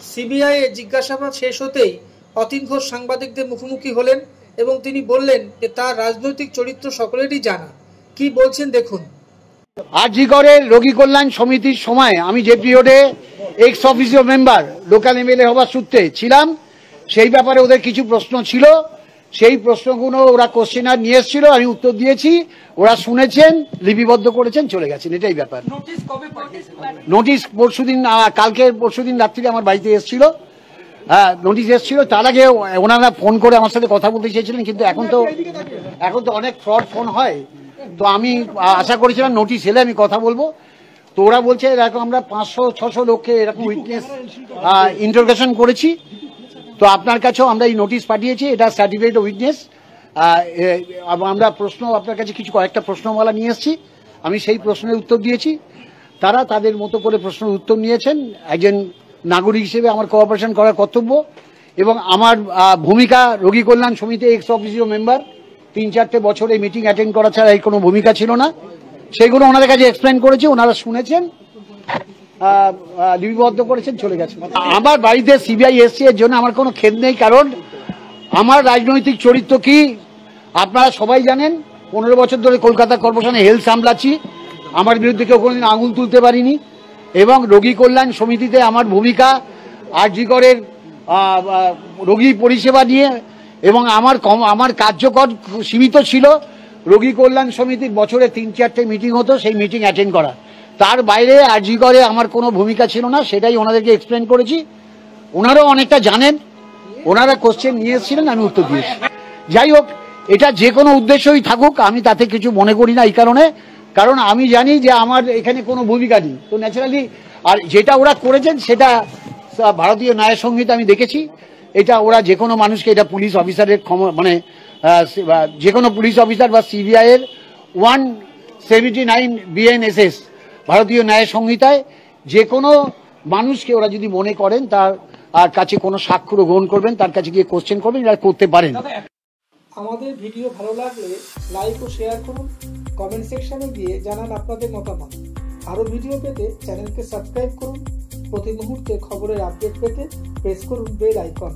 CBI এর জিজ্ঞাসাবাদ শেষ হতেই অতীন ঘোষ সাংবাদিকদের মুখোমুখি হলেন এবং তিনি বললেন যে তার রাজনৈতিক চরিত্র সকলেরই জানা। কি বলছেন দেখুন। আরজিকরের রোগী কল্যাণ সমিতির সময় আমি যে পিরিয়ডে x officio member local MLA হওয়ার সূত্রে ছিলাম, সেই ব্যাপারে ওদের কিছু প্রশ্ন ছিল। সেই প্রশ্নগুলো ওরা কোশ্চেনার নিয়ে এসেছিল, আমি উত্তর দিয়েছি, ওরা শুনেছেন, লিপিবদ্ধ করেছেন, চলে গেছেন। এটাই ব্যাপার। নোটিশ পরশুদিন, পরশুদিন রাত্রিরে আমার বাড়িতে এসেছিল, নোটিশ এসেছিল। তার আগে ওনারা ফোন করে আমার সাথে কথা বলতে চেয়েছিলেন, কিন্তু এখন তো অনেক ফ্রড ফোন হয়, তো আমি আশা করেছিলাম নোটিশ এলে আমি কথা বলবো। তো ওরা বলছে এরকম আমরা 500-600 লোককে এরকম উইটনেস ইন্টারোগেশন করেছি, তো আপনার কাছেও আমরা এই নোটিশ পাঠিয়েছি, এটা সার্টিফিকেট উইটনেস। আমরা প্রশ্ন আপনার কাছে কয়েকটা প্রশ্নমালা নিয়ে এসেছি, আমি সেই প্রশ্নের উত্তর দিয়েছি। তারা তাদের মতো করে প্রশ্নের উত্তর নিয়েছেন। একজন নাগরিক হিসেবে আমার কোঅপারেশন করার কর্তব্য, এবং আমার ভূমিকা রোগী কল্যাণ সমিতি এক্স অফিসিও মেম্বার 3-4টে বছর এই মিটিং অ্যাটেন্ড করা ছাড়া এই কোনো ভূমিকা ছিল না। সেইগুলো ওনাদের কাছে এক্সপ্লেন করেছি, ওনারা শুনেছেন, লিপিবদ্ধ করেছেন, চলে গেছেন। আমার বাড়িতে সিবিআই এসছে, এর জন্য আমার কোনো খেদ নেই, কারণ আমার রাজনৈতিক চরিত্র কি আপনারা সবাই জানেন। 15 বছর ধরে কলকাতা কর্পোরেশনে হেলথ সামলাচ্ছি, আমার বিরুদ্ধে কেউ কোনোদিন আঙুল তুলতে পারিনি, এবং রোগী কল্যাণ সমিতিতে আমার ভূমিকা আরজিকরের রোগী পরিষেবা নিয়ে, এবং আমার কার্যকর সীমিত ছিল রোগী কল্যাণ সমিতির বছরে 3-4টে মিটিং হতো, সেই মিটিং অ্যাটেন্ড করা। তার বাইরে আরজিকরে আমার কোনো ভূমিকা ছিল না, সেটাই ওনাদেরকে এক্সপ্লেন করেছি। ওনারাও অনেকটা জানেন, ওনারা কোশ্চেন নিয়ে এসেছিলেন, আমি উত্তর দিয়েছি। যাই হোক, এটা যে কোনো উদ্দেশ্যই থাকুক, আমি তাতে কিছু মনে করি না, এই কারণ আমি জানি যে আমার এখানে কোনো ভূমিকা নেই, তো ন্যাচারালি। আর যেটা ওরা করেছেন সেটা ভারতীয় ন্যায় সংহিতা আমি দেখেছি, এটা ওরা যে কোনো মানুষকে, এটা পুলিশ অফিসারের মানে যে কোনো পুলিশ অফিসার বা সিবিআই এর 179 BNSS ভারতীয় ন্যায় সংহিতায় যে কোনো মানুষকে ওরা যদি মনে করেন তার কাছে কোনো সাক্ষ্য গ্রহণ করবেন, তার কাছে গিয়ে কোশ্চেন করবেন, এটা করতে পারেন। আমাদের ভিডিও ভালো লাগলে লাইক ও শেয়ার করুন, কমেন্ট সেকশনে গিয়ে জানান আপনাদের মতামত। আরো ভিডিও পেতে চ্যানেলকে সাবস্ক্রাইব করুন। প্রতি মুহূর্তে খবরের আপডেট পেতে প্রেস করুন বেল আইকন।